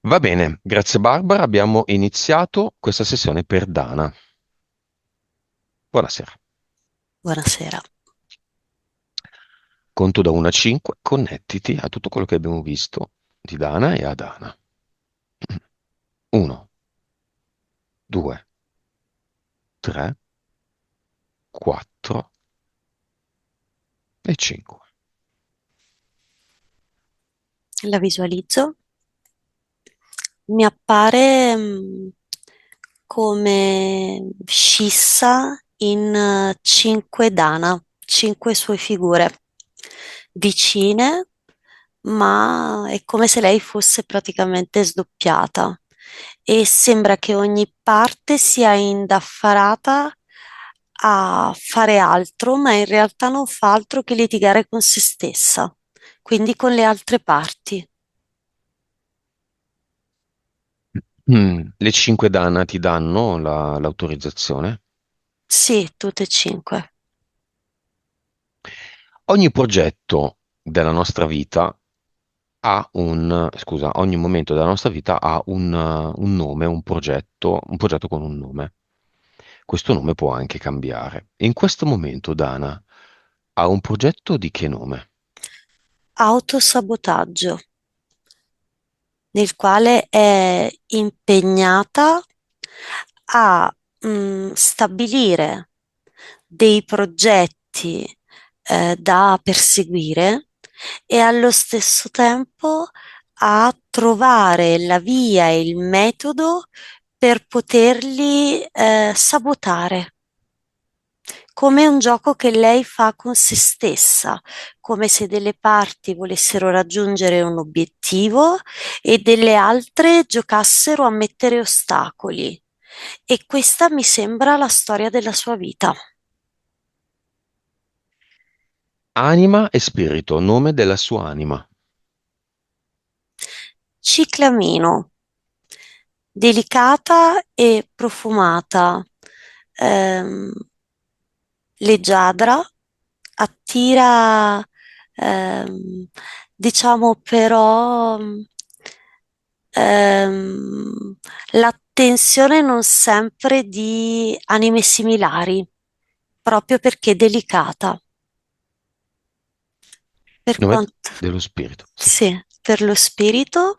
Va bene, grazie Barbara, abbiamo iniziato questa sessione per Dana. Buonasera. Buonasera. Conto da 1 a 5, connettiti a tutto quello che abbiamo visto di Dana e a Dana. 1, 2, 3, 4 e 5. La visualizzo. Mi appare come scissa in cinque dana, cinque sue figure vicine, ma è come se lei fosse praticamente sdoppiata e sembra che ogni parte sia indaffarata a fare altro, ma in realtà non fa altro che litigare con se stessa, quindi con le altre parti. Le 5 Dana ti danno l'autorizzazione. Sì, tutte e cinque. Ogni progetto della nostra vita scusa, ogni momento della nostra vita ha un nome, un progetto con un nome. Questo nome può anche cambiare. In questo momento Dana ha un progetto di che nome? Autosabotaggio, nel quale è impegnata a stabilire dei progetti da perseguire e allo stesso tempo a trovare la via e il metodo per poterli sabotare, come un gioco che lei fa con se stessa, come se delle parti volessero raggiungere un obiettivo e delle altre giocassero a mettere ostacoli. E questa mi sembra la storia della sua vita. Anima e spirito, nome della sua anima. Ciclamino, delicata e profumata, ehm, leggiadra, attira, ehm, diciamo però, l'attenzione non sempre di anime similari, proprio perché è delicata. Per Nome quanto, dello spirito, sì. sì, per lo spirito.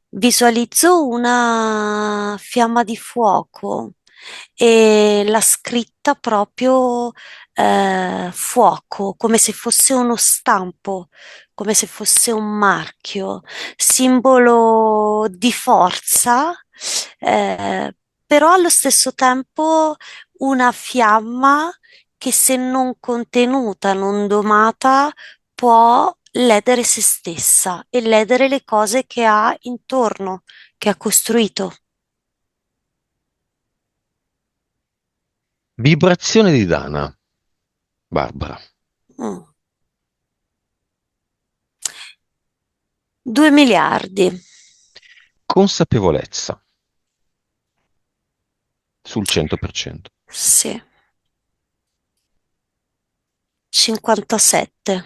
Visualizzo una fiamma di fuoco e la scritta proprio fuoco, come se fosse uno stampo, come se fosse un marchio, simbolo di forza, eh, però allo stesso tempo una fiamma che se non contenuta, non domata, può ledere se stessa e ledere le cose che ha intorno, che ha costruito. Vibrazione di Dana, Barbara. Mm. 2 miliardi, Consapevolezza, sul 100%. sì, 57,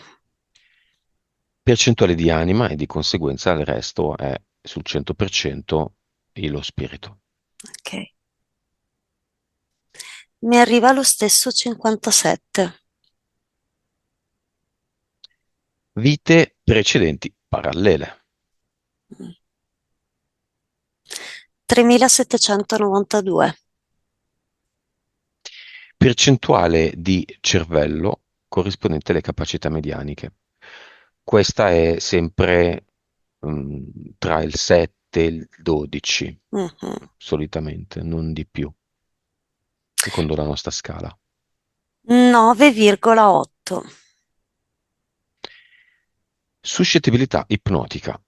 Percentuale di anima e di conseguenza il resto è sul 100% e lo spirito. ok. Mi arriva lo stesso 57, Vite precedenti parallele. mm. 3792, Percentuale di cervello corrispondente alle capacità medianiche. Questa è sempre tra il 7 e il 12, mhm. solitamente, non di più, secondo la nostra scala. 9,8, Suscettibilità ipnotica.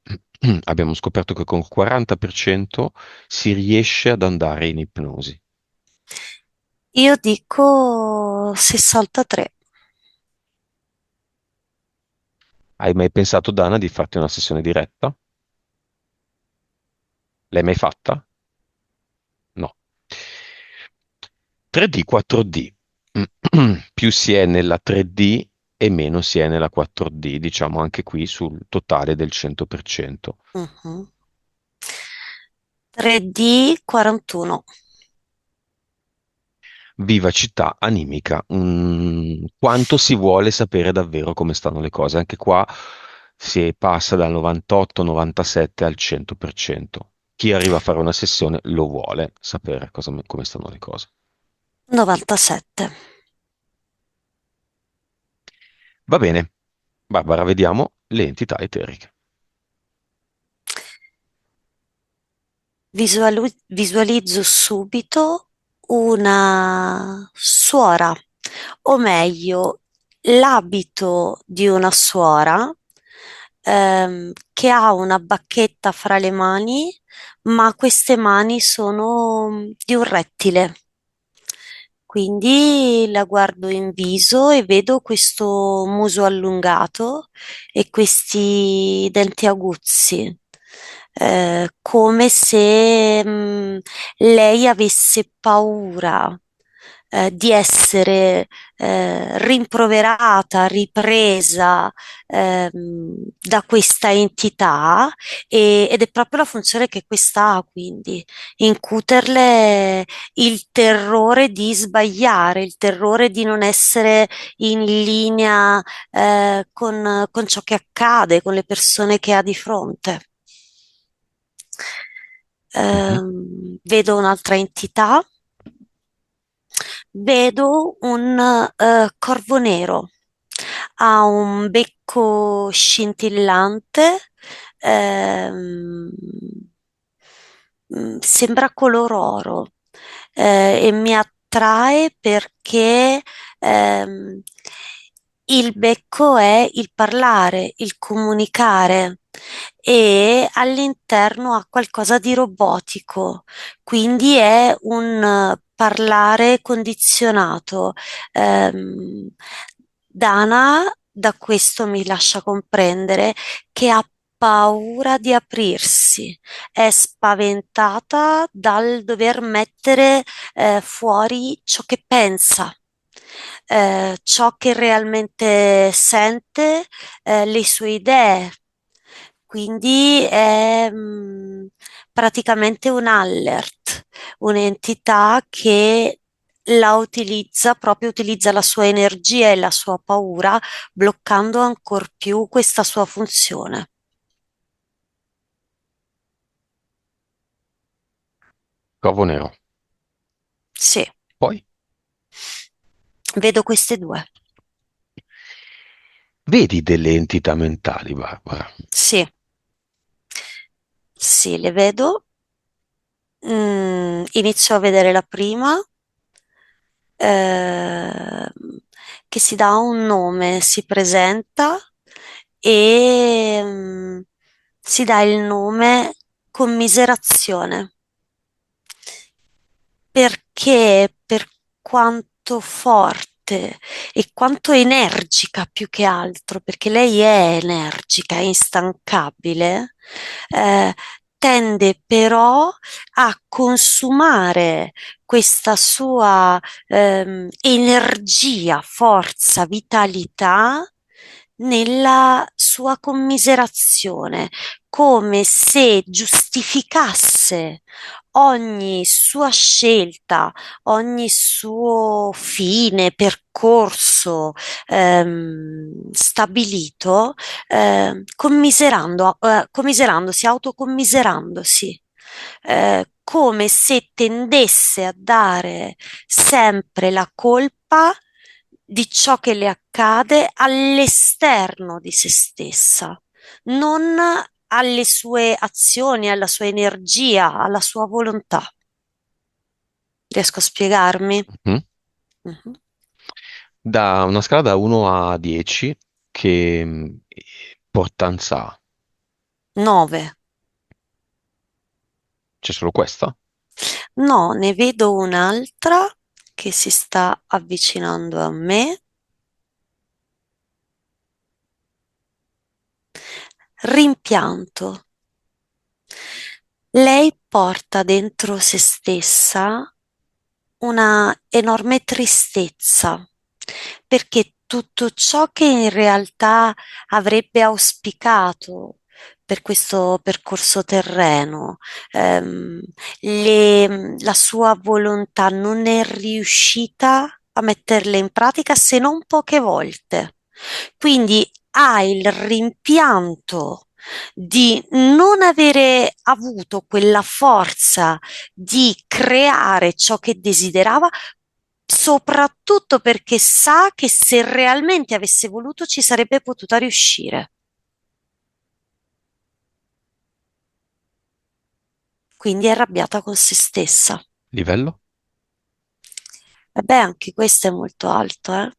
Abbiamo scoperto che con il 40% si riesce ad andare in ipnosi. io dico 63. Hai mai pensato, Dana, di farti una sessione diretta? L'hai mai fatta? No. 3D, 4D. Più si è nella 3D e meno si è nella 4D, diciamo anche qui sul totale del 100%. Mhm. 3D 41. Vivacità animica, quanto si vuole sapere davvero come stanno le cose. Anche qua si passa dal 98-97 al 100%. Chi arriva a fare una sessione lo vuole sapere come stanno le cose. 97. Va bene, Barbara, vediamo le entità eteriche. Visualizzo subito una suora, o meglio, l'abito di una suora che ha una bacchetta fra le mani, ma queste mani sono di un rettile. Quindi la guardo in viso e vedo questo muso allungato e questi denti aguzzi, come se lei avesse paura di essere rimproverata, ripresa da questa entità ed è proprio la funzione che questa ha, quindi incuterle il terrore di sbagliare, il terrore di non essere in linea con ciò che accade, con le persone che ha di fronte. Mhm. Vedo un'altra entità, vedo un corvo nero, ha un becco scintillante, ehm, sembra color oro e mi attrae perché ehm, il becco è il parlare, il comunicare e all'interno ha qualcosa di robotico, quindi è un parlare condizionato. Ehm, Dana da questo mi lascia comprendere che ha paura di aprirsi, è spaventata dal dover mettere fuori ciò che pensa, ciò che realmente sente, le sue idee. Quindi è praticamente un alert, un'entità che la utilizza, proprio utilizza la sua energia e la sua paura, bloccando ancor più questa sua funzione. Corvo nero. Sì, Poi vedo queste due. vedi delle entità mentali, Barbara. Sì, sì, le vedo. Inizio a vedere la prima, ehm, che si dà un nome, si presenta e si dà il nome commiserazione, perché per quanto forte e quanto energica più che altro, perché lei è energica, è instancabile, eh, tende però a consumare questa sua energia, forza, vitalità nella sua commiserazione, come se giustificasse ogni sua scelta, ogni suo fine, percorso stabilito, commiserandosi, autocommiserandosi, come se tendesse a dare sempre la colpa di ciò che le accade all'esterno di se stessa, non alle sue azioni, alla sua energia, alla sua volontà. Riesco a spiegarmi? Mhm. Mhm. Da una scala da 1 a 10, che importanza ha? 9. C'è solo questa? No, ne vedo un'altra che si sta avvicinando a me. Rimpianto. Lei porta dentro se stessa una enorme tristezza, perché tutto ciò che in realtà avrebbe auspicato per questo percorso terreno, ehm, la sua volontà non è riuscita a metterle in pratica se non poche volte. Quindi ha il rimpianto di non avere avuto quella forza di creare ciò che desiderava, soprattutto perché sa che se realmente avesse voluto ci sarebbe potuta riuscire. Quindi è arrabbiata con se stessa. Livello? E beh, anche questo è molto alto, eh?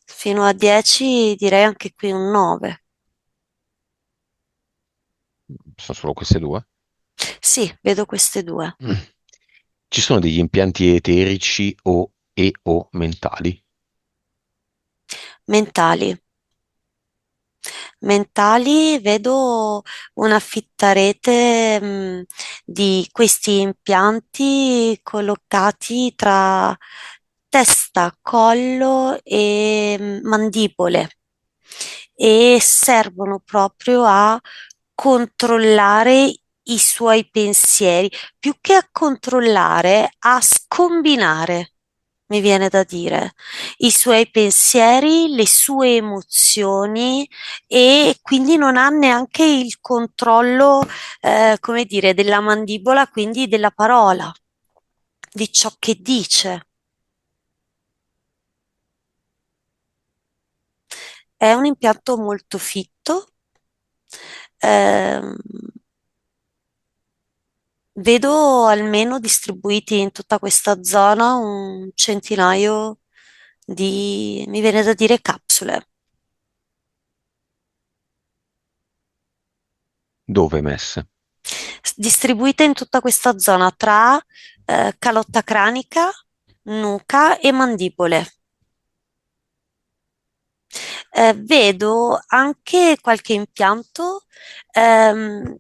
Fino a 10 direi anche qui un 9. Sono solo queste due? Sì, vedo queste due. Mm. Ci sono degli impianti eterici o mentali? Mentali. Mentali, vedo una fitta rete, di questi impianti collocati tra testa, collo e mandibole e servono proprio a controllare i suoi pensieri, più che a controllare, a scombinare, mi viene da dire, i suoi pensieri, le sue emozioni e quindi non ha neanche il controllo, come dire, della mandibola, quindi della parola, di ciò che dice. È un impianto molto fitto. ehm, Vedo almeno distribuiti in tutta questa zona un centinaio mi viene da dire, capsule, Dove messe? distribuite in tutta questa zona tra calotta cranica, nuca e mandibole. Vedo anche qualche impianto ehm,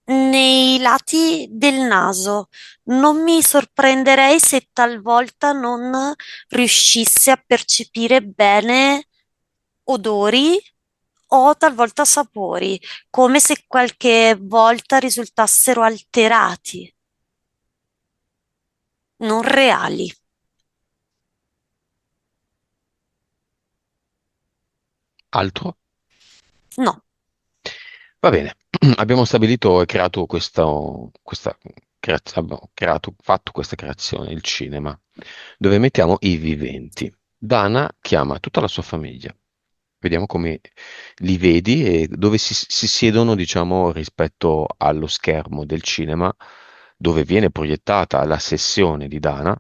nei lati del naso. Non mi sorprenderei se talvolta non riuscisse a percepire bene odori o talvolta sapori, come se qualche volta risultassero alterati, non reali. Altro? No, Va bene, abbiamo stabilito e creato abbiamo fatto questa creazione, il cinema, dove mettiamo i viventi. Dana chiama tutta la sua famiglia. Vediamo come li vedi e dove si siedono, diciamo, rispetto allo schermo del cinema, dove viene proiettata la sessione di Dana,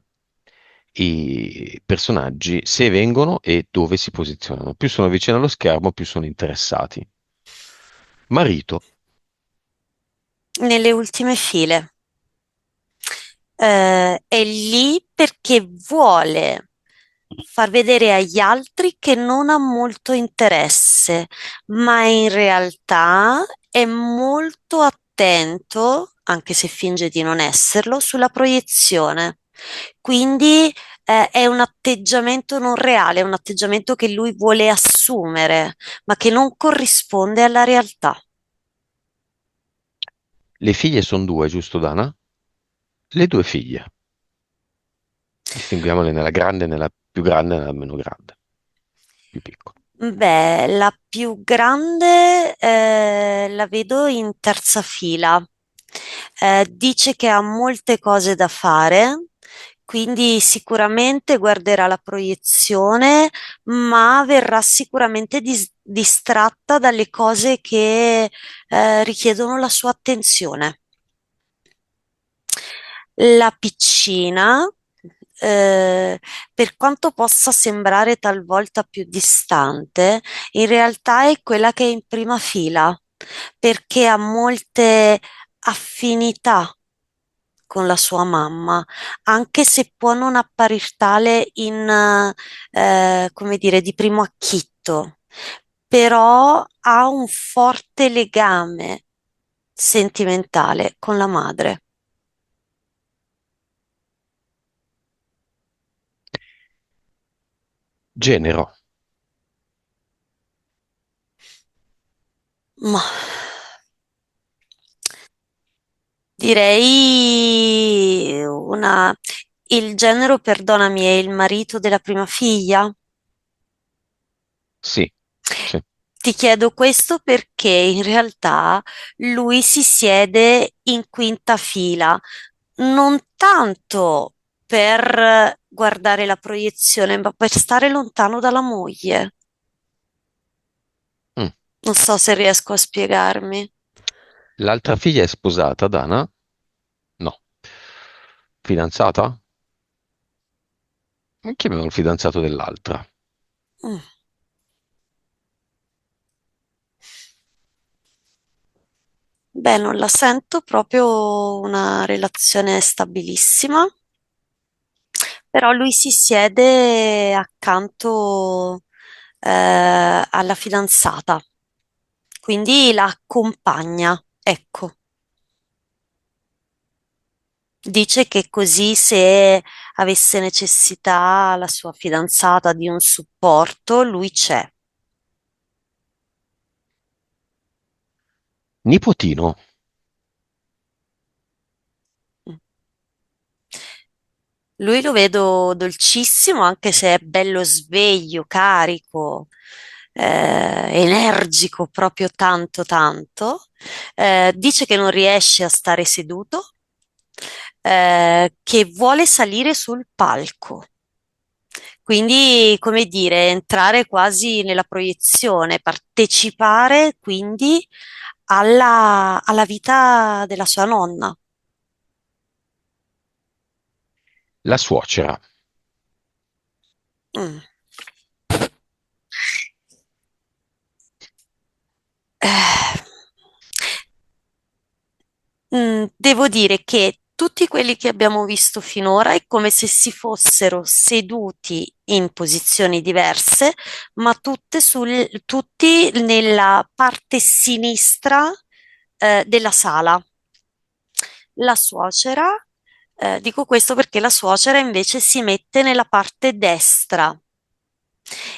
i personaggi, se vengono e dove si posizionano. Più sono vicini allo schermo, più sono interessati. Marito. nelle ultime file. È lì perché vuole far vedere agli altri che non ha molto interesse, ma in realtà è molto attento, anche se finge di non esserlo, sulla proiezione. Quindi, è un atteggiamento non reale, è un atteggiamento che lui vuole assumere, ma che non corrisponde alla realtà. Le figlie sono due, giusto, Dana? Le due figlie. Distinguiamole nella grande, nella più grande e nella meno grande, più piccola. Beh, la più grande la vedo in terza fila. Dice che ha molte cose da fare, quindi sicuramente guarderà la proiezione, ma verrà sicuramente distratta dalle cose che richiedono la sua attenzione. La piccina, eh, per quanto possa sembrare talvolta più distante, in realtà è quella che è in prima fila, perché ha molte affinità con la sua mamma, anche se può non apparir tale come dire, di primo acchitto, però ha un forte legame sentimentale con la madre. Genero. Ma direi una... Il genero, perdonami, è il marito della prima figlia? Sì, sì. Ti chiedo questo perché in realtà lui si siede in quinta fila, non tanto per guardare la proiezione, ma per stare lontano dalla moglie. Mm. Non so se riesco a spiegarmi. L'altra figlia è sposata, Dana? No. Fidanzata? Chiamiamo il fidanzato dell'altra. Mm. Beh, non la sento proprio una relazione stabilissima, però lui si siede accanto alla fidanzata, quindi la accompagna, ecco. Dice che così se avesse necessità la sua fidanzata di un supporto, lui c'è. Nipotino? Mm. Lui lo vedo dolcissimo, anche se è bello sveglio, carico, energico, proprio tanto, tanto. Dice che non riesce a stare seduto, che vuole salire sul palco. Quindi, come dire, entrare quasi nella proiezione, partecipare quindi alla vita della sua nonna. La suocera? Mm. Eh, devo dire che tutti quelli che abbiamo visto finora è come se si fossero seduti in posizioni diverse, ma tutti nella parte sinistra, della sala. La suocera, dico questo perché la suocera invece si mette nella parte destra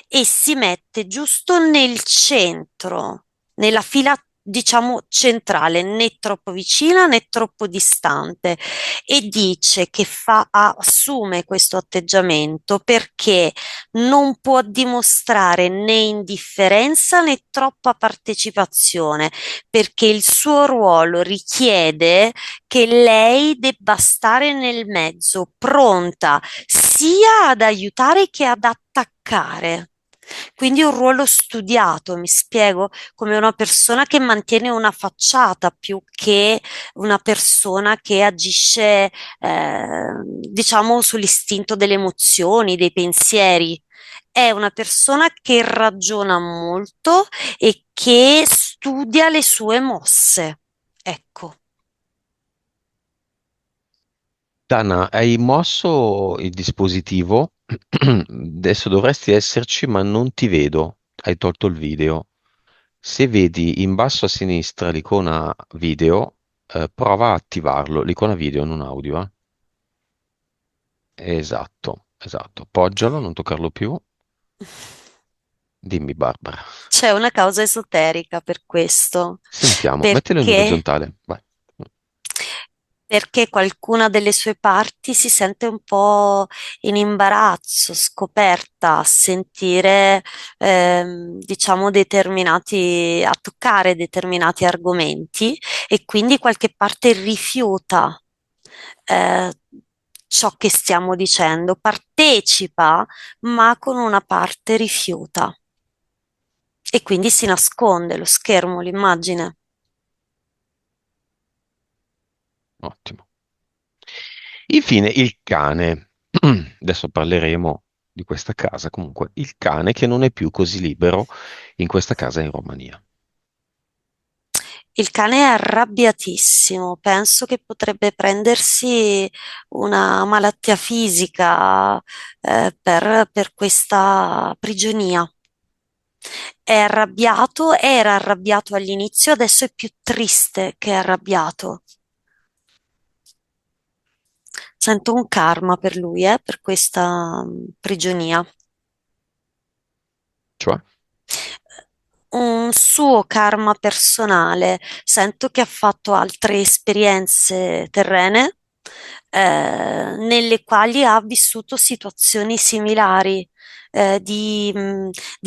e si mette giusto nel centro, nella fila, diciamo, centrale, né troppo vicina né troppo distante, e dice che assume questo atteggiamento perché non può dimostrare né indifferenza né troppa partecipazione, perché il suo ruolo richiede che lei debba stare nel mezzo, pronta sia ad aiutare che ad attaccare. Quindi un ruolo studiato, mi spiego, come una persona che mantiene una facciata più che una persona che agisce, diciamo, sull'istinto delle emozioni, dei pensieri. È una persona che ragiona molto e che studia le sue mosse. Ecco. Dana, hai mosso il dispositivo? Adesso dovresti esserci, ma non ti vedo. Hai tolto il video. Se vedi in basso a sinistra l'icona video, prova a attivarlo. L'icona video, non audio, eh? Esatto, esatto. Appoggialo, non toccarlo più. Dimmi, Barbara. C'è una causa esoterica per questo, Sentiamo, mettilo in perché, orizzontale. Vai. perché qualcuna delle sue parti si sente un po' in imbarazzo, scoperta a sentire, diciamo, a toccare determinati argomenti e quindi qualche parte rifiuta, eh, ciò che stiamo dicendo, partecipa, ma con una parte rifiuta. E quindi si nasconde lo schermo, l'immagine. Ottimo. Infine, il cane. Adesso parleremo di questa casa. Comunque, il cane che non è più così libero in questa casa in Romania. Il cane è arrabbiatissimo, penso che potrebbe prendersi una malattia fisica, per questa prigionia. È arrabbiato, era arrabbiato all'inizio, adesso è più triste che arrabbiato. Sento un karma per lui, per questa prigionia. Cioè? Un suo karma personale. Sento che ha fatto altre esperienze terrene, nelle quali ha vissuto situazioni similari, di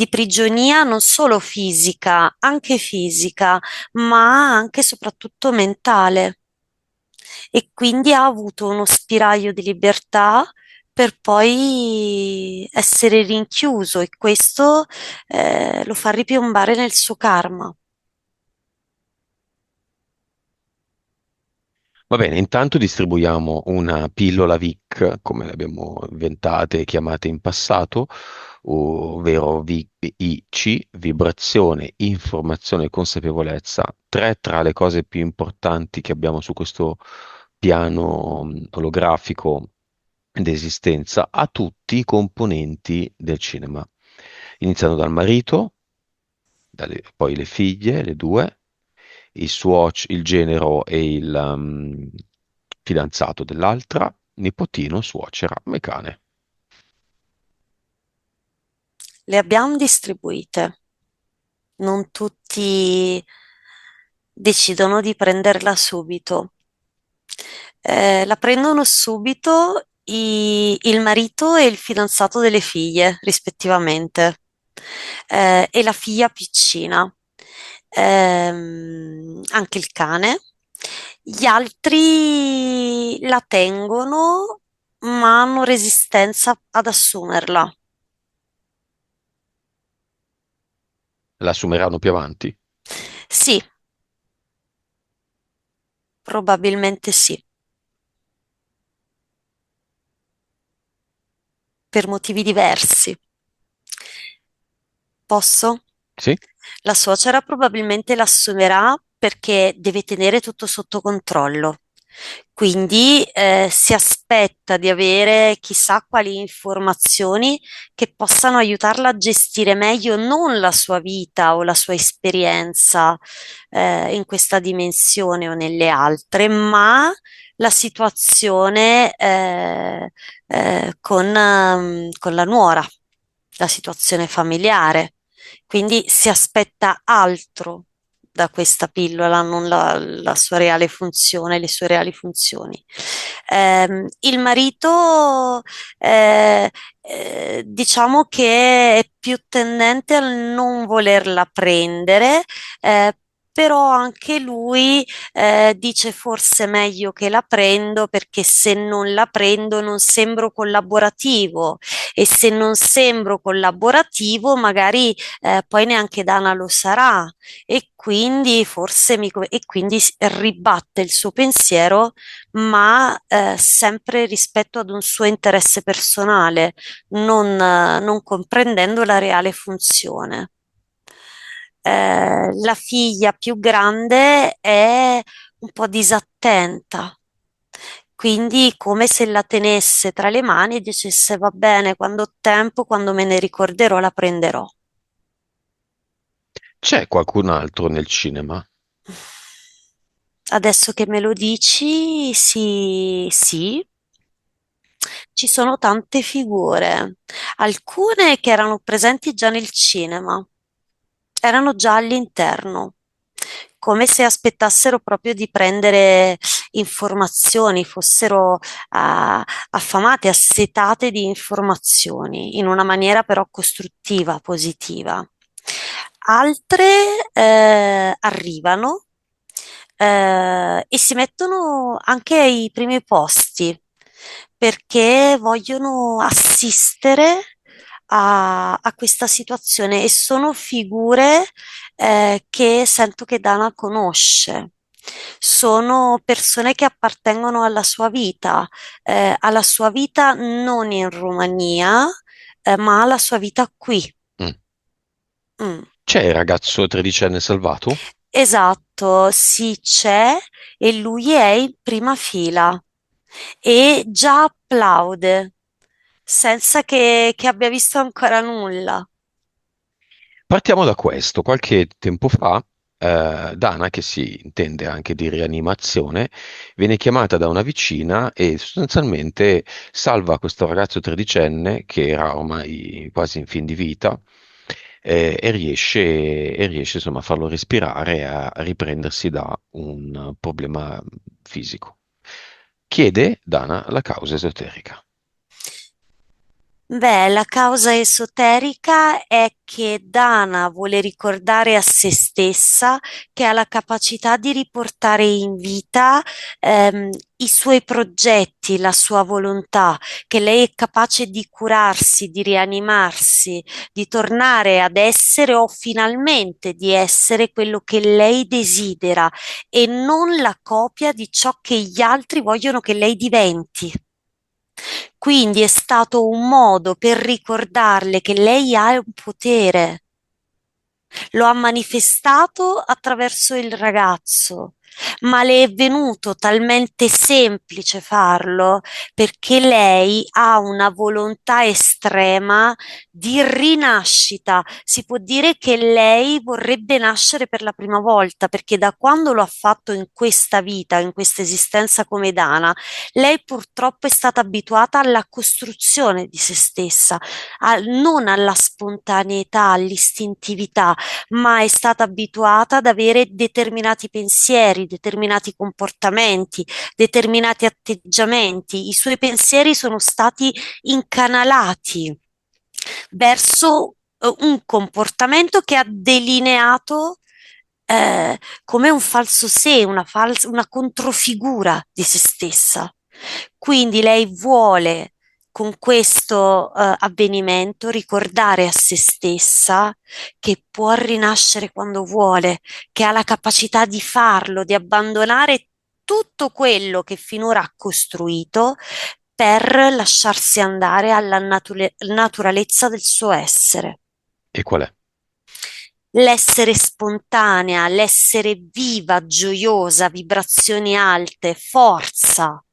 prigionia non solo fisica, anche fisica, ma anche e soprattutto mentale. E quindi ha avuto uno spiraglio di libertà per poi essere rinchiuso e questo lo fa ripiombare nel suo karma. Va bene, intanto distribuiamo una pillola VIC, come le abbiamo inventate e chiamate in passato, ovvero VIC, vibrazione, informazione e consapevolezza, tre tra le cose più importanti che abbiamo su questo piano olografico d'esistenza, a tutti i componenti del cinema, iniziando dal marito, poi le figlie, le due, il genero e il fidanzato dell'altra, nipotino, suocera e cane. Le abbiamo distribuite, non tutti decidono di prenderla subito. La prendono subito il marito e il fidanzato delle figlie, rispettivamente, e la figlia piccina, anche il cane. Gli altri la tengono, ma hanno resistenza ad assumerla. La assumeranno più avanti? Sì, probabilmente sì, per motivi diversi. Posso? Sì? La suocera probabilmente l'assumerà perché deve tenere tutto sotto controllo. Quindi si aspetta di avere chissà quali informazioni che possano aiutarla a gestire meglio non la sua vita o la sua esperienza in questa dimensione o nelle altre, ma la situazione con la nuora, la situazione familiare. Quindi si aspetta altro da questa pillola, non la sua reale funzione, le sue reali funzioni. Il marito, diciamo che è più tendente al non volerla prendere, eh, però anche lui dice forse è meglio che la prendo perché se non la prendo non sembro collaborativo e se non sembro collaborativo magari poi neanche Dana lo sarà e quindi e quindi ribatte il suo pensiero, ma sempre rispetto ad un suo interesse personale, non comprendendo la reale funzione. La figlia più grande è un po' disattenta. Quindi come se la tenesse tra le mani e dicesse va bene, quando ho tempo, quando me ne ricorderò, la prenderò. C'è qualcun altro nel cinema? Adesso che me lo dici, sì, sì, ci sono tante figure, alcune che erano presenti già nel cinema, erano già all'interno, come se aspettassero proprio di prendere informazioni, fossero affamate, assetate di informazioni, in una maniera però costruttiva, positiva. Altre arrivano e si mettono anche ai primi posti perché vogliono assistere a questa situazione e sono figure che sento che Dana conosce. Sono persone che appartengono alla sua vita non in Romania, ma alla sua vita qui. Mm. Mm. C'è il ragazzo tredicenne salvato? Esatto, sì, c'è e lui è in prima fila e già applaude senza che abbia visto ancora nulla. Partiamo da questo. Qualche tempo fa, Dana, che si intende anche di rianimazione, viene chiamata da una vicina e sostanzialmente salva questo ragazzo tredicenne che era ormai quasi in fin di vita e riesce insomma a farlo respirare e a riprendersi da un problema fisico. Chiede Dana la causa esoterica. Beh, la causa esoterica è che Dana vuole ricordare a se stessa che ha la capacità di riportare in vita i suoi progetti, la sua volontà, che lei è capace di curarsi, di rianimarsi, di tornare ad essere o finalmente di essere quello che lei desidera e non la copia di ciò che gli altri vogliono che lei diventi. Quindi è stato un modo per ricordarle che lei ha un potere. Lo ha manifestato attraverso il ragazzo, ma le è venuto talmente semplice farlo perché lei ha una volontà estrema di rinascita. Si può dire che lei vorrebbe nascere per la prima volta perché da quando lo ha fatto in questa vita, in questa esistenza come Dana, lei purtroppo è stata abituata alla costruzione di se stessa, non alla spontaneità, all'istintività, ma è stata abituata ad avere determinati pensieri, determinati comportamenti, determinati atteggiamenti. I suoi pensieri sono stati incanalati verso un comportamento che ha delineato come un falso sé, una controfigura di se stessa. Quindi lei vuole con questo avvenimento ricordare a se stessa che può rinascere quando vuole, che ha la capacità di farlo, di abbandonare tutto quello che finora ha costruito per lasciarsi andare alla naturalezza del suo essere. E qual è? L'essere spontanea, l'essere viva, gioiosa, vibrazioni alte, forza.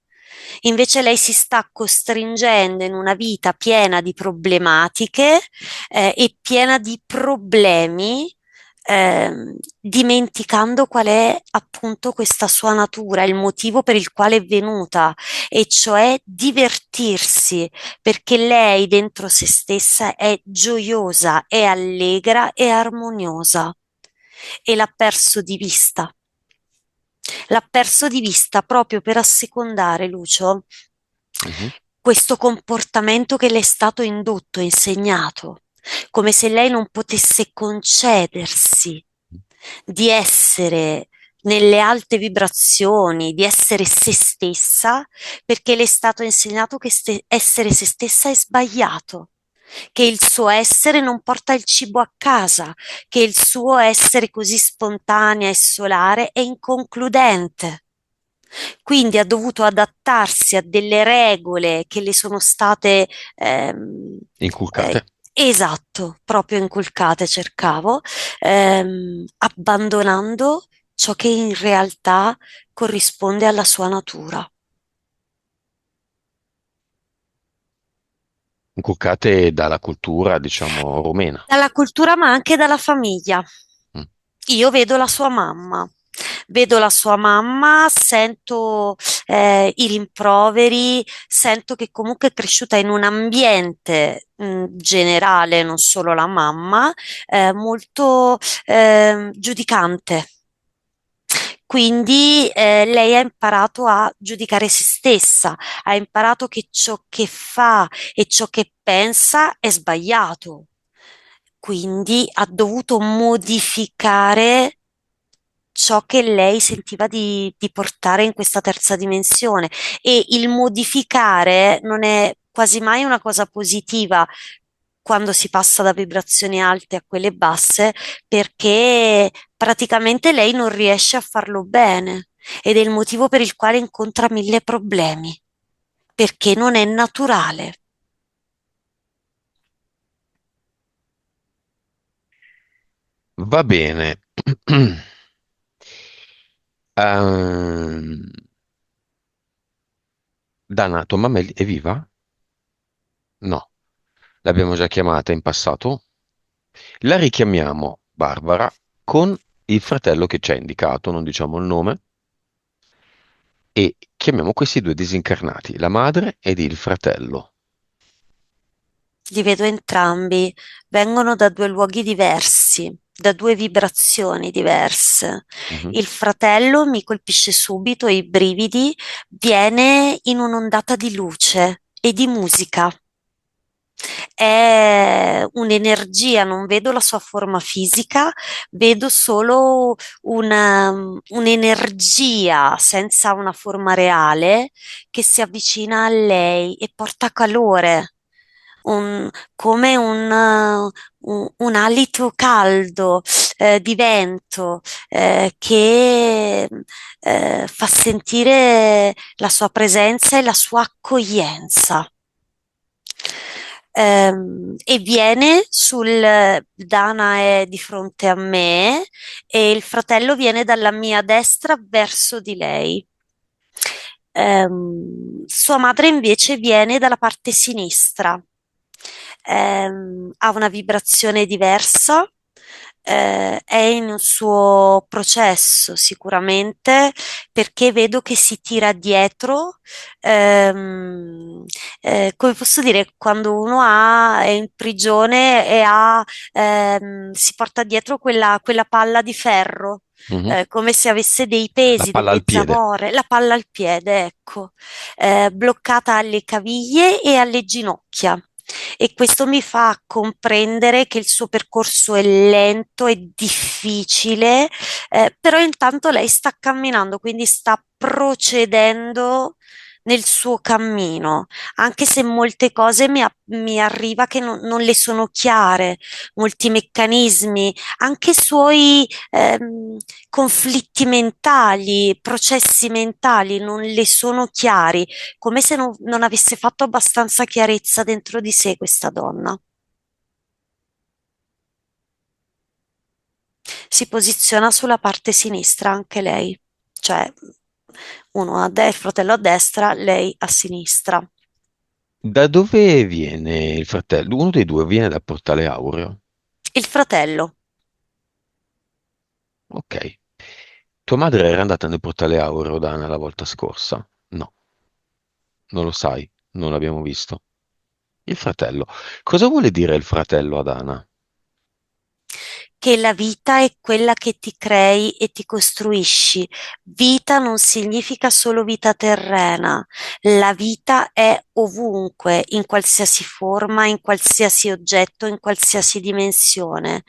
Invece lei si sta costringendo in una vita piena di problematiche e piena di problemi, dimenticando qual è appunto questa sua natura, il motivo per il quale è venuta, e cioè divertirsi, perché lei dentro se stessa è gioiosa, è allegra e armoniosa e l'ha perso di vista. L'ha perso di vista proprio per assecondare, Lucio, Mhm. questo comportamento che le è stato indotto, insegnato, come se lei non potesse concedersi di essere nelle alte vibrazioni, di essere se stessa, perché le è stato insegnato che essere se stessa è sbagliato, che il suo essere non porta il cibo a casa, che il suo essere così spontanea e solare è inconcludente. Quindi ha dovuto adattarsi a delle regole che le sono state Inculcate. esatto, proprio inculcate, cercavo, abbandonando ciò che in realtà corrisponde alla sua natura. Inculcate dalla cultura, diciamo, rumena. Dalla cultura, ma anche dalla famiglia. Mm. Io vedo la sua mamma, sento i rimproveri, sento che comunque è cresciuta in un ambiente generale, non solo la mamma, molto giudicante. Quindi lei ha imparato a giudicare se stessa, ha imparato che ciò che fa e ciò che pensa è sbagliato. Quindi ha dovuto modificare ciò che lei sentiva di portare in questa terza dimensione. E il modificare non è quasi mai una cosa positiva quando si passa da vibrazioni alte a quelle basse, perché praticamente lei non riesce a farlo bene ed è il motivo per il quale incontra mille problemi, perché non è naturale. Va bene. Ehm, Dana, tua mamma è viva? No, l'abbiamo già chiamata in passato. La richiamiamo Barbara con il fratello che ci ha indicato, non diciamo il nome, e chiamiamo questi due disincarnati, la madre ed il fratello. Li vedo entrambi, vengono da due luoghi diversi, da due vibrazioni diverse. Mhm. Il fratello mi colpisce subito, i brividi, viene in un'ondata di luce e di musica. È un'energia, non vedo la sua forma fisica, vedo solo un'energia senza una forma reale che si avvicina a lei e porta calore, come un alito caldo di vento che fa sentire la sua presenza e la sua accoglienza. E viene Dana è di fronte a me e il fratello viene dalla mia destra verso di lei. Sua madre invece viene dalla parte sinistra. Ha una vibrazione diversa, è in un suo processo sicuramente perché vedo che si tira dietro, ehm, come posso dire, quando è in prigione e si porta dietro quella palla di ferro, Mhm. come se avesse dei La pesi, palla delle al piede. zavorre, la palla al piede, ecco, bloccata alle caviglie e alle ginocchia. E questo mi fa comprendere che il suo percorso è lento e difficile, però intanto lei sta camminando, quindi sta procedendo nel suo cammino, anche se molte cose mi arriva che non le sono chiare, molti meccanismi, anche i suoi conflitti mentali, processi mentali non le sono chiari, come se non avesse fatto abbastanza chiarezza dentro di sé questa donna. Si posiziona sulla parte sinistra anche lei, cioè il fratello a destra, lei a sinistra. Da dove viene il fratello? Uno dei due viene dal portale aureo. Il fratello, Ok. Tua madre era andata nel portale aureo, Dana, la volta scorsa? No, non lo sai, non l'abbiamo visto. Il fratello. Cosa vuole dire il fratello ad Ana? che la vita è quella che ti crei e ti costruisci. Vita non significa solo vita terrena, la vita è ovunque, in qualsiasi forma, in qualsiasi oggetto, in qualsiasi dimensione.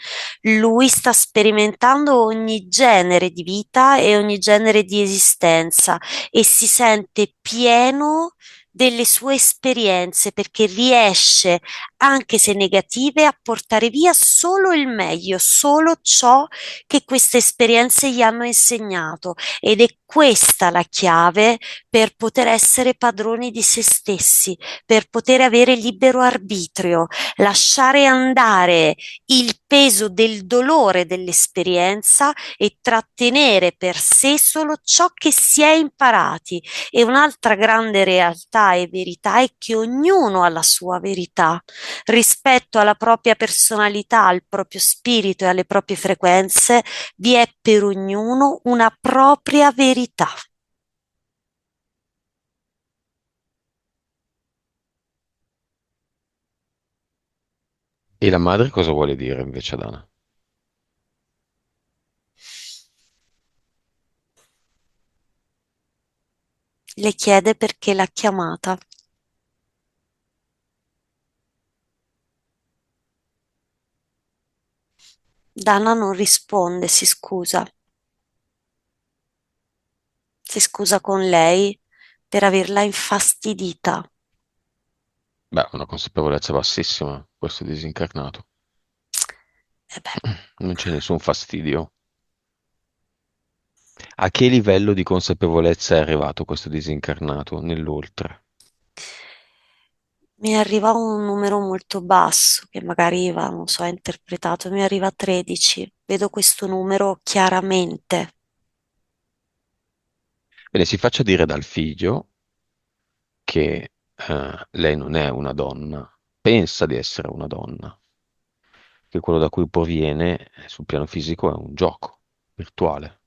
Lui sta sperimentando ogni genere di vita e ogni genere di esistenza e si sente pieno delle sue esperienze perché riesce anche se negative, a portare via solo il meglio, solo ciò che queste esperienze gli hanno insegnato. Ed è questa la chiave per poter essere padroni di se stessi, per poter avere libero arbitrio, lasciare andare il peso del dolore dell'esperienza e trattenere per sé solo ciò che si è imparati. E un'altra grande realtà e verità è che ognuno ha la sua verità rispetto alla propria personalità, al proprio spirito e alle proprie frequenze, vi è per ognuno una propria verità. E la madre cosa vuole dire invece ad Ana? Le chiede perché l'ha chiamata. Dana non risponde, si scusa con lei per averla infastidita. Beh, una consapevolezza bassissima, questo disincarnato. E beh, Non c'è nessun fastidio. A che livello di consapevolezza è arrivato questo disincarnato nell'oltre? mi arriva un numero molto basso che magari va, non so, è interpretato, mi arriva a 13. Vedo questo numero chiaramente. Bene, si faccia dire dal figlio che lei non è una donna, pensa di essere una donna, che quello da cui proviene sul piano fisico è un gioco virtuale.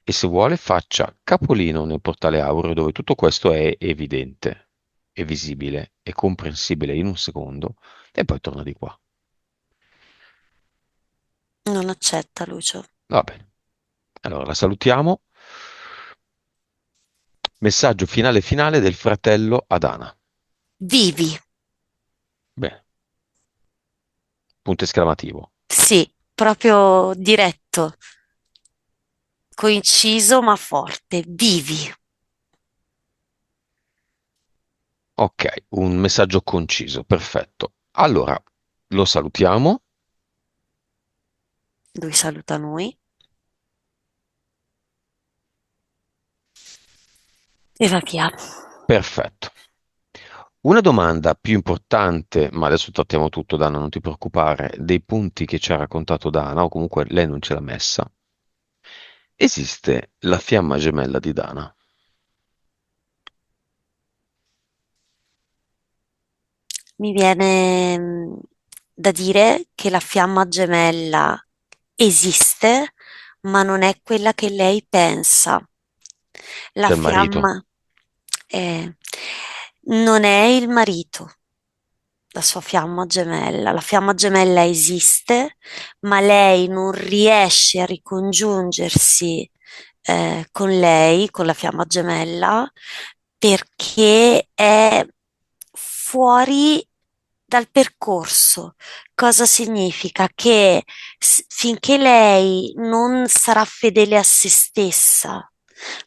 E se vuole faccia capolino nel portale aureo dove tutto questo è evidente. è visibile e comprensibile in un secondo e poi torna di qua. Non accetta, Lucio. Va bene. Allora la salutiamo. Messaggio finale finale del fratello ad Ana. Vivi, Bene, punto esclamativo. sì, proprio diretto, coinciso ma forte. Vivi. Ok, un messaggio conciso, perfetto. Allora, lo salutiamo. Lui saluta noi e va via. Perfetto. Una domanda più importante, ma adesso trattiamo tutto, Dana, non ti preoccupare, dei punti che ci ha raccontato Dana, o comunque lei non ce l'ha messa. Esiste la fiamma gemella di Dana? Mi viene da dire che la fiamma gemella esiste, ma non è quella che lei pensa. La Del marito? fiamma non è il marito, la sua fiamma gemella. La fiamma gemella esiste, ma lei non riesce a ricongiungersi con lei, con la fiamma gemella, perché è fuori dal percorso. Cosa significa? Che finché lei non sarà fedele a se stessa,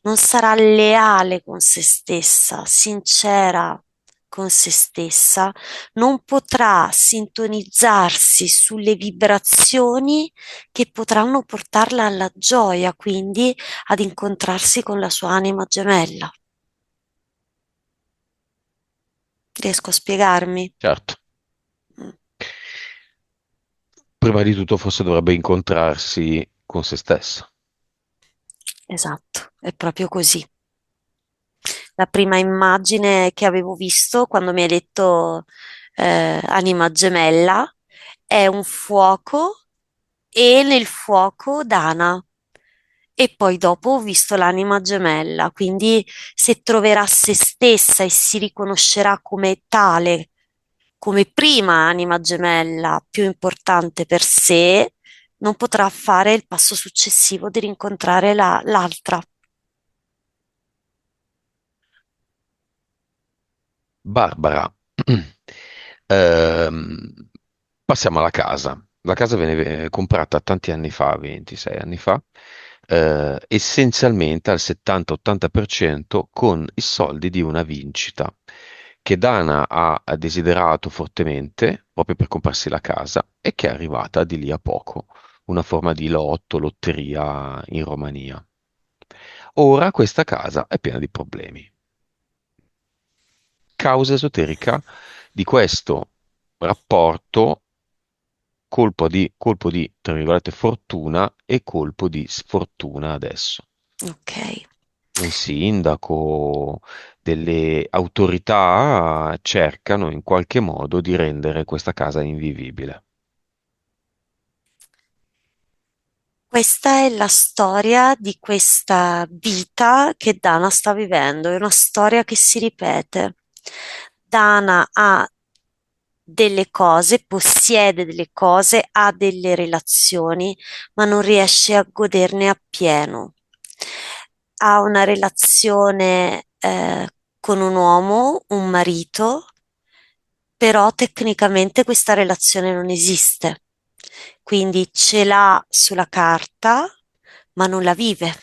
non sarà leale con se stessa, sincera con se stessa, non potrà sintonizzarsi sulle vibrazioni che potranno portarla alla gioia, quindi ad incontrarsi con la sua anima gemella. Riesco a spiegarmi? Certo. Mm, Prima di tutto forse dovrebbe incontrarsi con se stessa. esatto, è proprio così. La prima immagine che avevo visto quando mi hai detto anima gemella è un fuoco e nel fuoco Dana. E poi dopo ho visto l'anima gemella, quindi se troverà se stessa e si riconoscerà come tale, come prima anima gemella più importante per sé, non potrà fare il passo successivo di rincontrare l'altra. Barbara, ehm, passiamo alla casa. La casa venne comprata tanti anni fa, 26 anni fa, essenzialmente al 70-80% con i soldi di una vincita che Dana ha desiderato fortemente proprio per comprarsi la casa e che è arrivata di lì a poco, una forma di lotto, lotteria in Romania. Ora questa casa è piena di problemi. Causa esoterica di questo rapporto colpo di, tra virgolette, fortuna e colpo di sfortuna adesso. Ok. Un sindaco, delle autorità cercano in qualche modo di rendere questa casa invivibile. Questa è la storia di questa vita che Dana sta vivendo, è una storia che si ripete. Dana ha delle cose, possiede delle cose, ha delle relazioni, ma non riesce a goderne appieno. Ha una relazione con un uomo, un marito, però tecnicamente questa relazione non esiste. Quindi ce l'ha sulla carta, ma non la vive.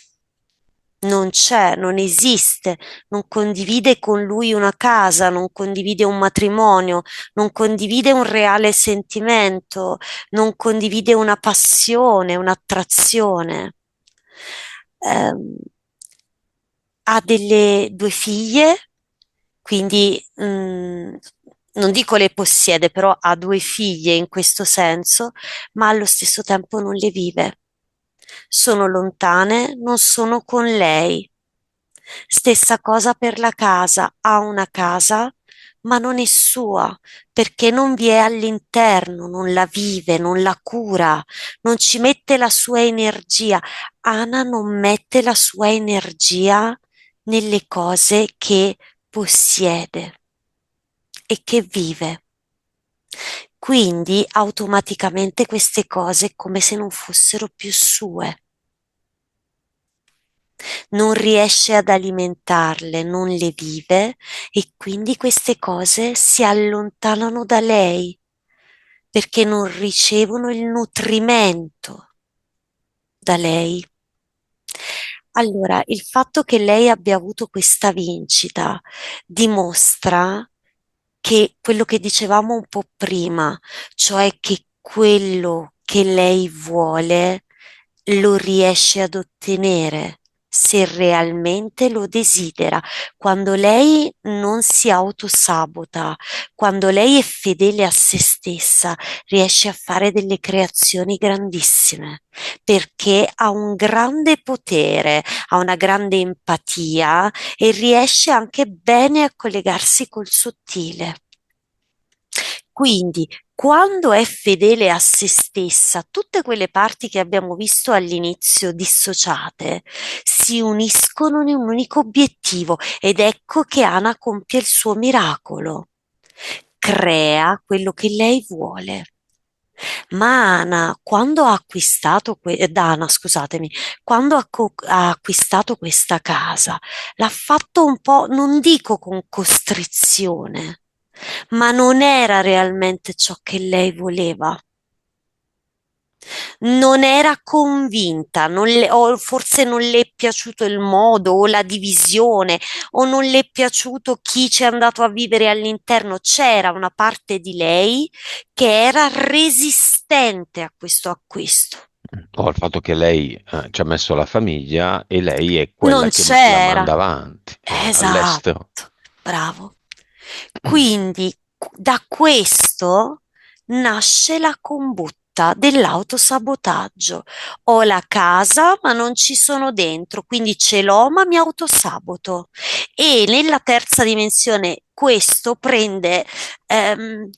Non c'è, non esiste, non condivide con lui una casa, non condivide un matrimonio, non condivide un reale sentimento, non condivide una passione, un'attrazione. Ehm, Ha delle due figlie, quindi non dico le possiede, però ha due figlie in questo senso, ma allo stesso tempo non le vive. Sono lontane, non sono con lei. Stessa cosa per la casa, ha una casa, ma non è sua, perché non vi è all'interno, non la vive, non la cura, non ci mette la sua energia. Ana non mette la sua energia nelle cose che possiede. e che vive. Quindi automaticamente queste cose è come se non fossero più sue. Non riesce ad alimentarle, non le vive e quindi queste cose si allontanano da lei perché non ricevono il nutrimento da lei. Allora, il fatto che lei abbia avuto questa vincita dimostra che quello che dicevamo un po' prima, cioè che quello che lei vuole lo riesce ad ottenere se realmente lo desidera. Quando lei non si autosabota, quando lei è fedele a se stessa, riesce a fare delle creazioni grandissime perché ha un grande potere, ha una grande empatia e riesce anche bene a collegarsi col sottile. Quindi, quando è fedele a se stessa, tutte quelle parti che abbiamo visto all'inizio dissociate si uniscono in un unico obiettivo ed ecco che Ana compie il suo miracolo. Crea quello che lei vuole. Ma Ana, quando ha acquistato, Dana, scusatemi, quando ha acquistato questa casa, l'ha fatto un po', non dico con costrizione, ma non era realmente ciò che lei voleva. Non era convinta, o forse non le è piaciuto il modo o la divisione, o non le è piaciuto chi ci è andato a vivere all'interno. C'era una parte di lei che era resistente a questo acquisto. O il fatto che lei ci ha messo la famiglia e lei è Non quella che la c'era. manda avanti Esatto, all'estero. bravo. Quindi da questo nasce la combutta dell'autosabotaggio. Ho la casa, ma non ci sono dentro, quindi ce l'ho, ma mi autosaboto. E nella terza dimensione questo prende ehm,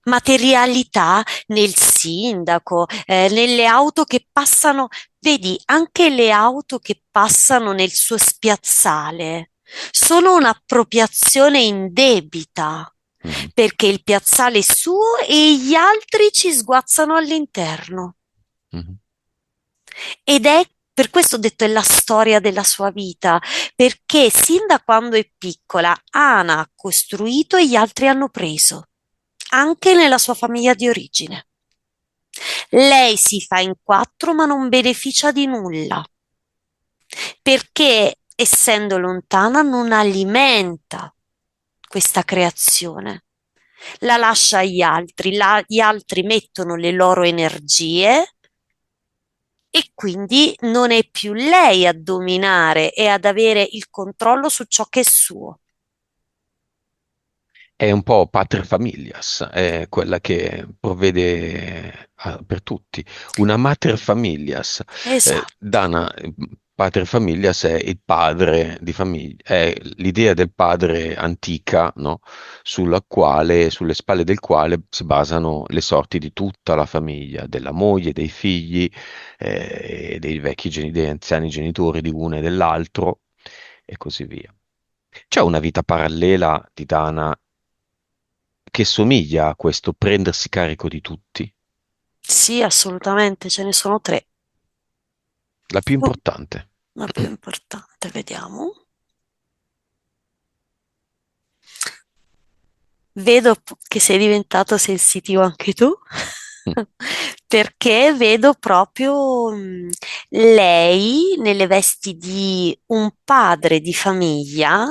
materialità nel sindaco, nelle auto che passano. Vedi, anche le auto che passano nel suo spiazzale sono un'appropriazione indebita, Mhm, perché il piazzale è suo e gli altri ci sguazzano all'interno. mhm. Ed è per questo ho detto è la storia della sua vita, perché sin da quando è piccola Ana ha costruito e gli altri hanno preso, anche nella sua famiglia di origine. Lei si fa in quattro ma non beneficia di nulla, perché essendo lontana non alimenta questa creazione, la lascia agli altri, gli altri mettono le loro energie e quindi non è più lei a dominare e ad avere il controllo su ciò che è suo. È un po' pater familias, è quella che provvede per tutti. Una mater familias. Esatto, Dana, pater familias è il padre di famiglia, è l'idea del padre antica, no? Sulle spalle del quale si basano le sorti di tutta la famiglia, della moglie, dei figli, dei dei anziani genitori di uno e dell'altro, e così via. C'è una vita parallela di Dana che somiglia a questo prendersi carico di tutti, sì, assolutamente, ce ne sono tre. la più Uh, importante. La più importante, vediamo. Vedo che sei diventato sensitivo anche tu, perché vedo proprio lei nelle vesti di un padre di famiglia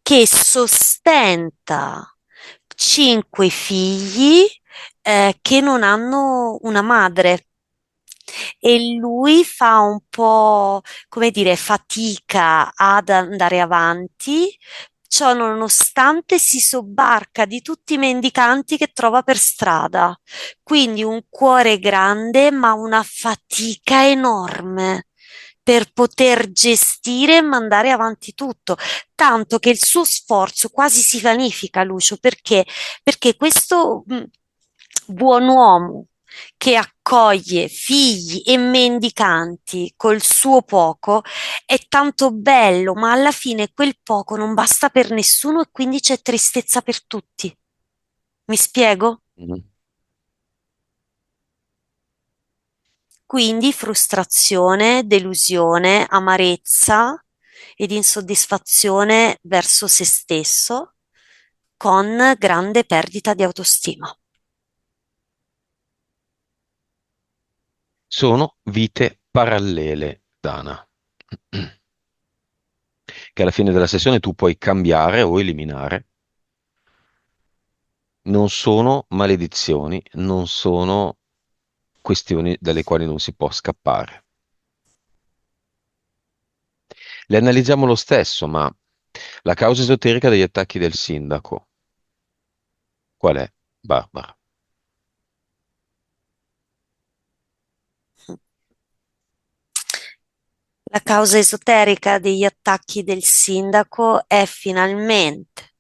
che sostenta cinque figli che non hanno una madre. E lui fa un po', come dire, fatica ad andare avanti, ciò nonostante si sobbarca di tutti i mendicanti che trova per strada. Quindi un cuore grande, ma una fatica enorme per poter gestire e mandare avanti tutto, tanto che il suo sforzo quasi si vanifica, Lucio, perché questo buon uomo che accoglie figli e mendicanti col suo poco, è tanto bello, ma alla fine quel poco non basta per nessuno e quindi c'è tristezza per tutti. Mi spiego? Mhm. Quindi frustrazione, delusione, amarezza ed insoddisfazione verso se stesso con grande perdita di autostima. Sono vite parallele, Dana, che alla fine della sessione tu puoi cambiare o eliminare. Non sono maledizioni, non sono questioni dalle quali non si può scappare. Le analizziamo lo stesso, ma la causa esoterica degli attacchi del sindaco, qual è, Barbara? La causa esoterica degli attacchi del sindaco è finalmente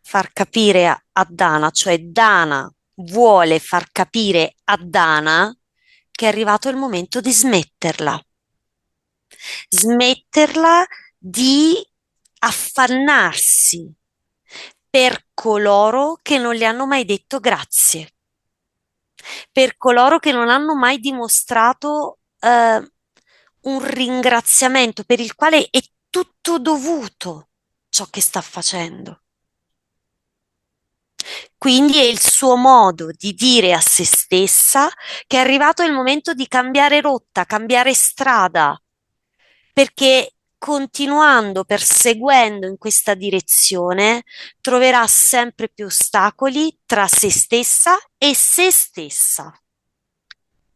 far capire a Dana, cioè Dana vuole far capire a Dana che è arrivato il momento di smetterla di affannarsi per coloro che non le hanno mai detto grazie, per coloro che non hanno mai dimostrato un ringraziamento per il quale è tutto dovuto ciò che sta facendo. Quindi è il suo modo di dire a se stessa che è arrivato il momento di cambiare rotta, cambiare strada, perché continuando, perseguendo in questa direzione, troverà sempre più ostacoli tra se stessa e se stessa.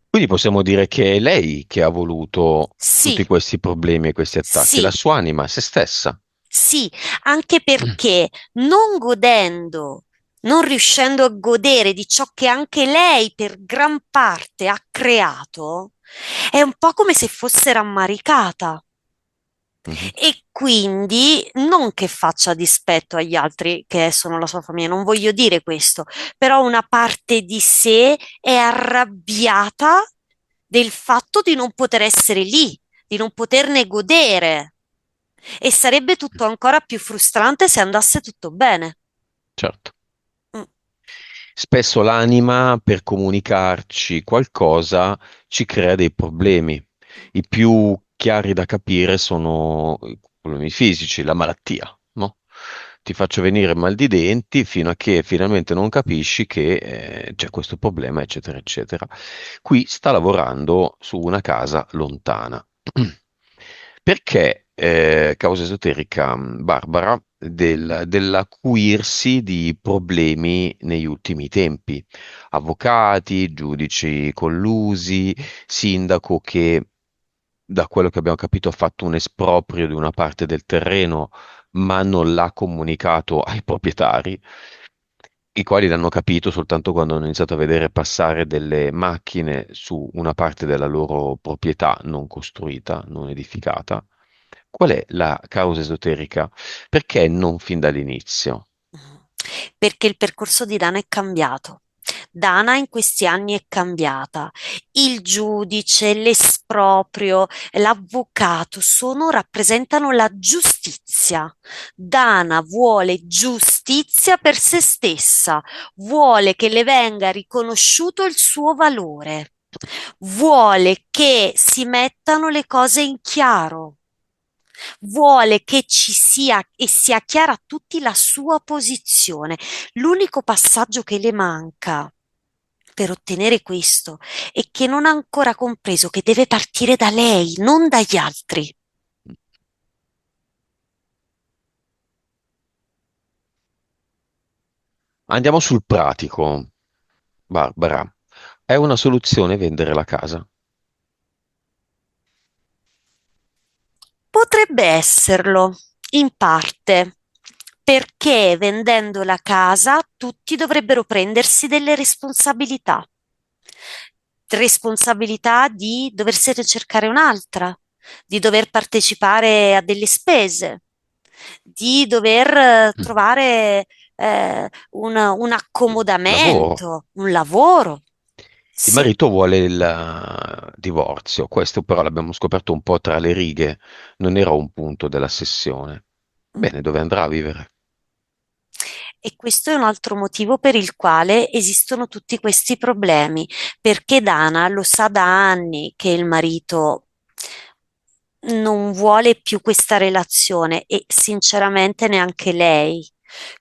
Quindi possiamo dire che è lei che ha voluto tutti Sì, questi problemi e questi attacchi, la sì, sua anima, se stessa. sì, anche perché non godendo, non riuscendo a godere di ciò che anche lei per gran parte ha creato, è un po' come se fosse rammaricata. Mhm. E quindi non che faccia dispetto agli altri che sono la sua famiglia, non voglio dire questo, però una parte di sé è arrabbiata del fatto di non poter essere lì, di non poterne godere. E sarebbe tutto ancora più frustrante se andasse tutto bene. Certo. Mm. Spesso l'anima per comunicarci qualcosa ci crea dei problemi. I più chiari da capire sono i problemi fisici, la malattia, no? Ti faccio venire mal di denti fino a che finalmente non capisci che c'è questo problema, eccetera, eccetera. Qui sta lavorando su una casa lontana. Perché, causa esoterica, Barbara, dell'acuirsi di problemi negli ultimi tempi? Avvocati, giudici collusi, sindaco che, da quello che abbiamo capito, ha fatto un esproprio di una parte del terreno, ma non l'ha comunicato ai proprietari, i quali l'hanno capito soltanto quando hanno iniziato a vedere passare delle macchine su una parte della loro proprietà non costruita, non edificata. Qual è la causa esoterica? Perché non fin dall'inizio? Perché il percorso di Dana è cambiato. Dana in questi anni è cambiata. Il giudice, l'esproprio, l'avvocato rappresentano la giustizia. Dana vuole giustizia per se stessa, vuole che le venga riconosciuto il suo valore, vuole che si mettano le cose in chiaro, vuole che ci sia e sia chiara a tutti la sua posizione. L'unico passaggio che le manca per ottenere questo è che non ha ancora compreso che deve partire da lei, non dagli altri. Andiamo sul pratico, Barbara. È una soluzione vendere la casa? Potrebbe esserlo, in parte, perché vendendo la casa tutti dovrebbero prendersi delle responsabilità. Responsabilità di doversene cercare un'altra, di dover partecipare a delle spese, di dover trovare un Lavoro. accomodamento, un lavoro. Il Sì. marito vuole il divorzio, questo però l'abbiamo scoperto un po' tra le righe, non era un punto della sessione. Bene, dove andrà a vivere? E questo è un altro motivo per il quale esistono tutti questi problemi, perché Dana lo sa da anni che il marito non vuole più questa relazione e sinceramente neanche lei.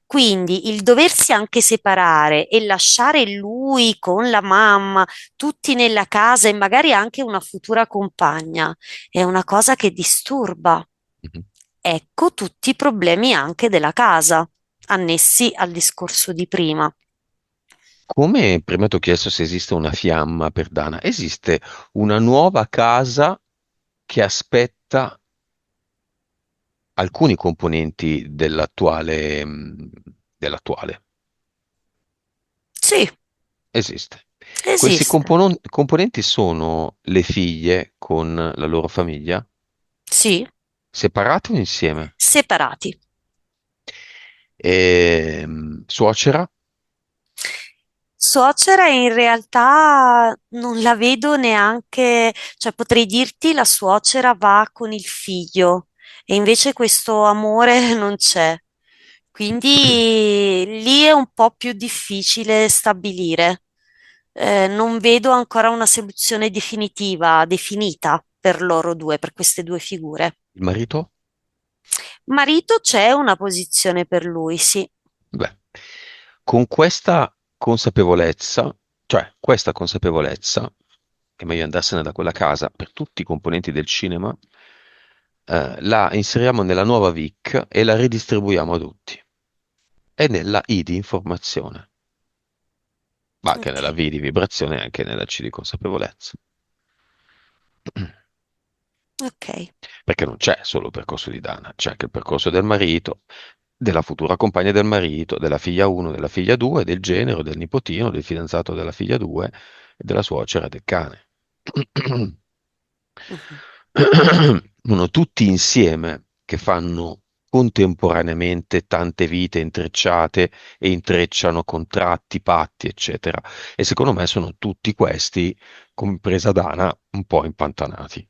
Quindi il doversi anche separare e lasciare lui con la mamma, tutti nella casa e magari anche una futura compagna, è una cosa che disturba. Mhm. Ecco tutti i problemi anche della casa, annessi al discorso di prima. Come prima ti ho chiesto se esiste una fiamma per Dana, esiste una nuova casa che aspetta alcuni componenti dell'attuale. Sì, Esiste. Questi esiste. componenti sono le figlie con la loro famiglia, Sì, separate o insieme? separati. Suocera? Suocera in realtà non la vedo neanche, cioè potrei dirti la suocera va con il figlio e invece questo amore non c'è. Quindi lì è un po' più difficile stabilire. Non vedo ancora una soluzione definitiva, definita per loro due, per queste due figure. Il marito? Marito c'è una posizione per lui, sì. Beh, con questa consapevolezza, cioè questa consapevolezza, è meglio andarsene da quella casa per tutti i componenti del cinema, la inseriamo nella nuova VIC e la ridistribuiamo a tutti. E nella I di informazione, ma anche Ok, nella V di vibrazione e anche nella C di consapevolezza. ok. Perché non c'è solo il percorso di Dana, c'è anche il percorso del marito, della futura compagna del marito, della figlia 1, della figlia 2, del genero, del nipotino, del fidanzato della figlia 2 e della suocera del cane. Mhm. Sono tutti insieme che fanno contemporaneamente tante vite intrecciate e intrecciano contratti, patti, eccetera. E secondo me sono tutti questi, compresa Dana, un po' impantanati.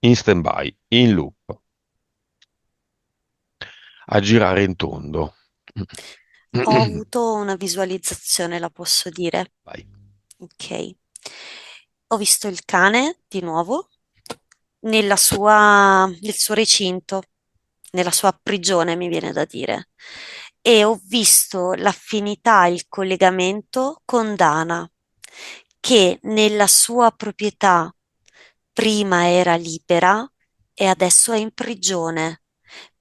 In stand-by, in loop, a girare in tondo. Ho avuto una visualizzazione, la posso dire. Vai. Ok. Ho visto il cane di nuovo nel suo recinto, nella sua prigione, mi viene da dire. E ho visto l'affinità, il collegamento con Dana, che nella sua proprietà prima era libera e adesso è in prigione,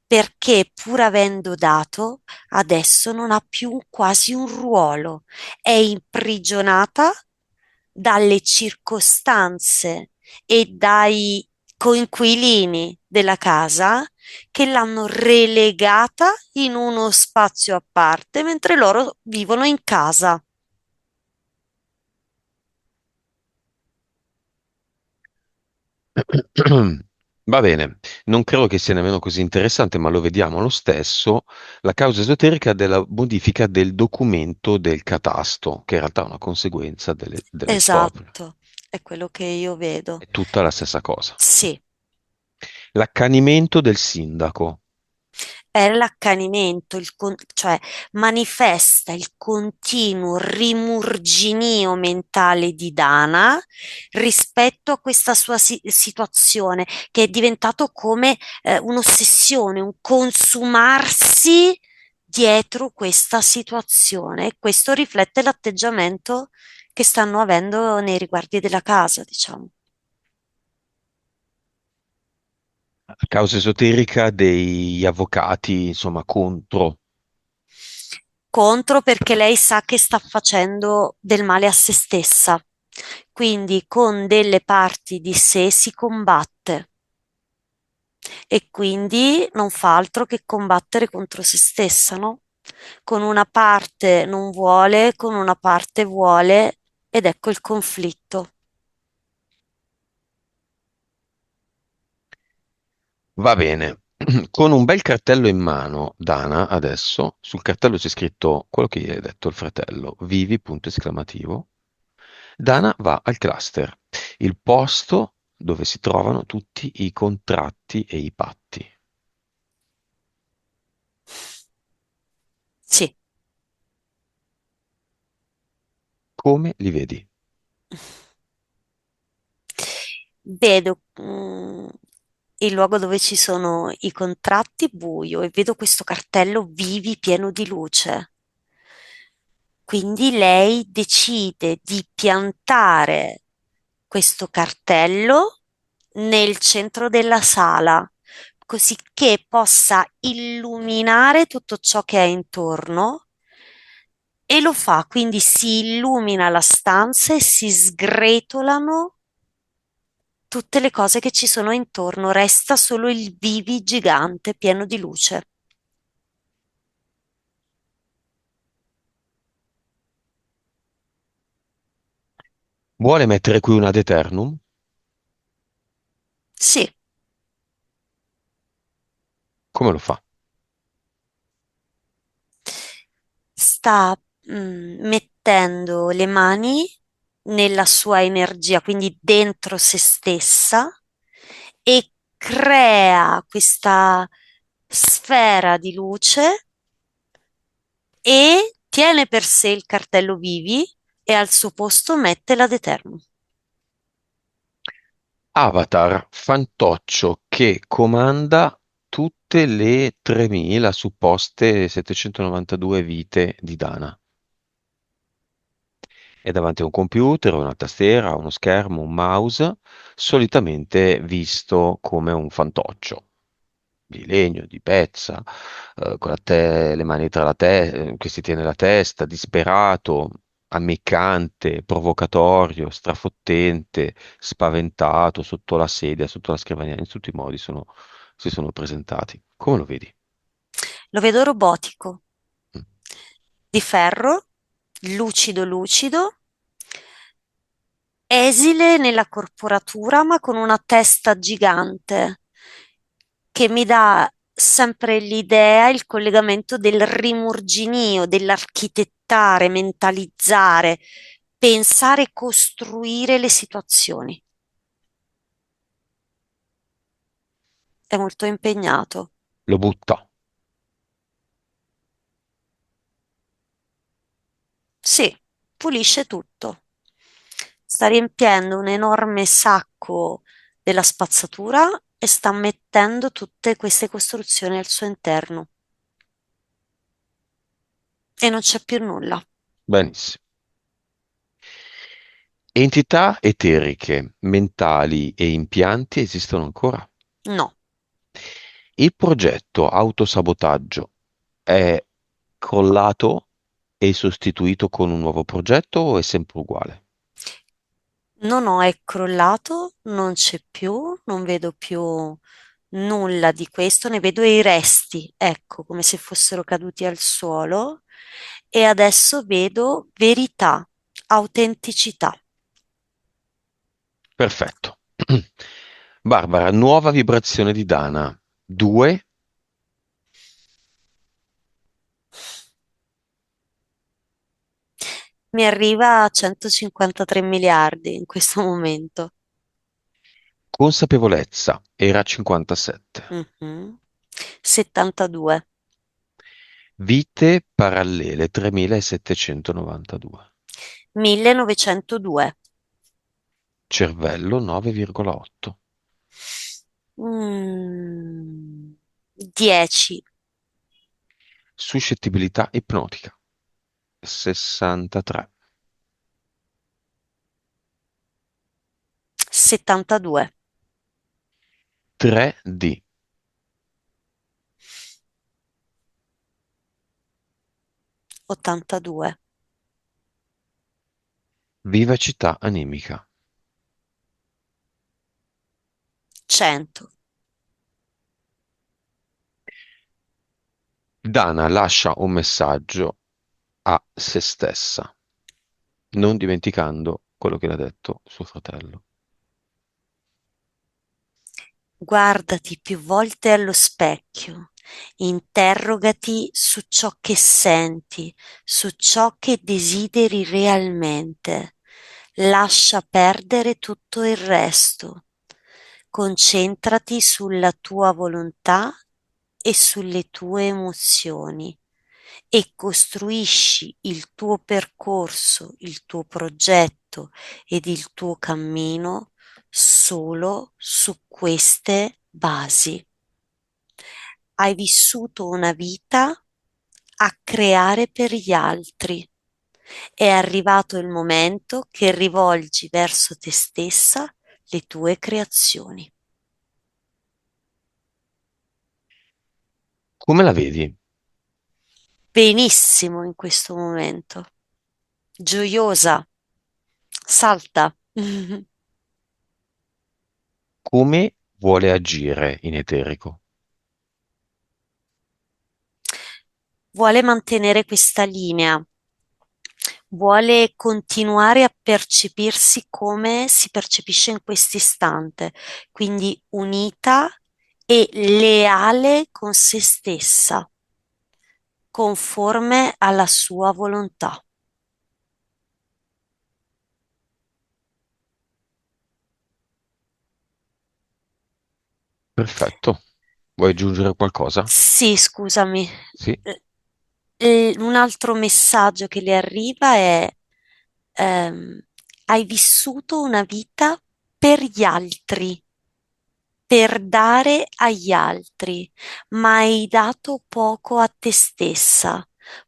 perché pur avendo dato, adesso non ha più quasi un ruolo, è imprigionata dalle circostanze e dai coinquilini della casa che l'hanno relegata in uno spazio a parte mentre loro vivono in casa. Va bene, non credo che sia nemmeno così interessante, ma lo vediamo lo stesso. La causa esoterica della modifica del documento del catasto, che in realtà è una conseguenza dell'esproprio. Esatto, è quello che io vedo. È tutta la stessa cosa. Sì, L'accanimento del sindaco. è l'accanimento, cioè manifesta il continuo rimurginio mentale di Dana rispetto a questa sua situazione, che è diventato come un'ossessione, un consumarsi dietro questa situazione. E questo riflette l'atteggiamento che stanno avendo nei riguardi della casa, diciamo. La causa esoterica degli avvocati, insomma, contro. Contro perché lei sa che sta facendo del male a se stessa, quindi con delle parti di sé si combatte e quindi non fa altro che combattere contro se stessa, no? Con una parte non vuole, con una parte vuole ed ecco il conflitto. Va bene. Con un bel cartello in mano, Dana, adesso, sul cartello c'è scritto quello che gli hai detto il fratello, vivi, punto esclamativo. Dana va al cluster, il posto dove si trovano tutti i contratti e i patti. Sì, Come li vedi? vedo il luogo dove ci sono i contratti buio e vedo questo cartello vivi pieno di luce. Quindi lei decide di piantare questo cartello nel centro della sala, così che possa illuminare tutto ciò che è intorno e lo fa, quindi si illumina la stanza e si sgretolano tutte le cose che ci sono intorno, resta solo il vivi gigante pieno di luce. Vuole mettere qui un ad eternum? Sì, Come lo fa? sta mettendo le mani nella sua energia, quindi dentro se stessa, e crea questa sfera di luce e tiene per sé il cartello vivi e al suo posto mette la Deterno. Avatar, fantoccio che comanda tutte le 3000 supposte 792 vite di Dana. È davanti a un computer, una tastiera, uno schermo, un mouse, solitamente visto come un fantoccio di legno, di pezza, con le mani che si tiene la testa, disperato, ammiccante, provocatorio, strafottente, spaventato, sotto la sedia, sotto la scrivania. In tutti i modi si sono presentati. Come lo vedi? Lo vedo robotico, Mm. di ferro, lucido lucido, esile nella corporatura, ma con una testa gigante che mi dà sempre l'idea, il collegamento del rimurginio, dell'architettare, mentalizzare, pensare, costruire le situazioni. È molto impegnato. Lo butta. Sì, pulisce tutto. Sta riempiendo un enorme sacco della spazzatura e sta mettendo tutte queste costruzioni al suo interno. E non c'è più nulla. Benissimo. Entità eteriche, mentali e impianti esistono ancora? No, Il progetto autosabotaggio è crollato e sostituito con un nuovo progetto o è sempre uguale? non ho, è crollato, non c'è più, non vedo più nulla di questo, ne vedo i resti, ecco, come se fossero caduti al suolo. E adesso vedo verità, autenticità. Perfetto. Barbara, nuova vibrazione di Dana. 2, Mi arriva a 153 miliardi in questo momento. consapevolezza, era 57. Mhm. 72, Vite parallele, 3792. 1902, Cervello, 9,8. mm, 10, Suscettibilità ipnotica, 63. 72, 3D, 82, vivacità animica. 100. Dana lascia un messaggio a se stessa, non dimenticando quello che le ha detto suo fratello. Guardati più volte allo specchio, interrogati su ciò che senti, su ciò che desideri realmente. Lascia perdere tutto il resto. Concentrati sulla tua volontà e sulle tue emozioni e costruisci il tuo percorso, il tuo progetto ed il tuo cammino solo su queste basi. Hai vissuto una vita a creare per gli altri. È arrivato il momento che rivolgi verso te stessa le tue creazioni. Come la vedi? Benissimo in questo momento. Gioiosa, salta. Come vuole agire in eterico? Vuole mantenere questa linea, vuole continuare a percepirsi come si percepisce in questo istante, quindi unita e leale con se stessa, conforme alla sua volontà. Perfetto. Vuoi aggiungere qualcosa? Sì, scusami. Sì. Un altro messaggio che le arriva è ehm, hai vissuto una vita per gli altri, per dare agli altri, ma hai dato poco a te stessa,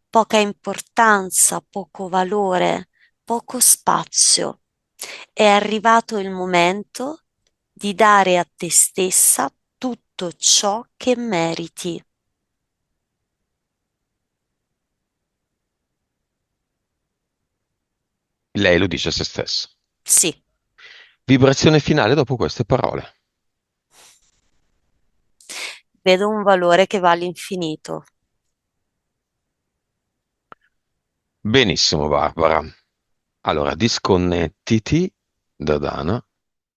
poca importanza, poco valore, poco spazio. È arrivato il momento di dare a te stessa tutto ciò che meriti. Lei lo dice a se stesso. Sì, Vibrazione finale dopo queste parole. vedo un valore che va all'infinito. Benissimo, Barbara. Allora, disconnettiti da Dana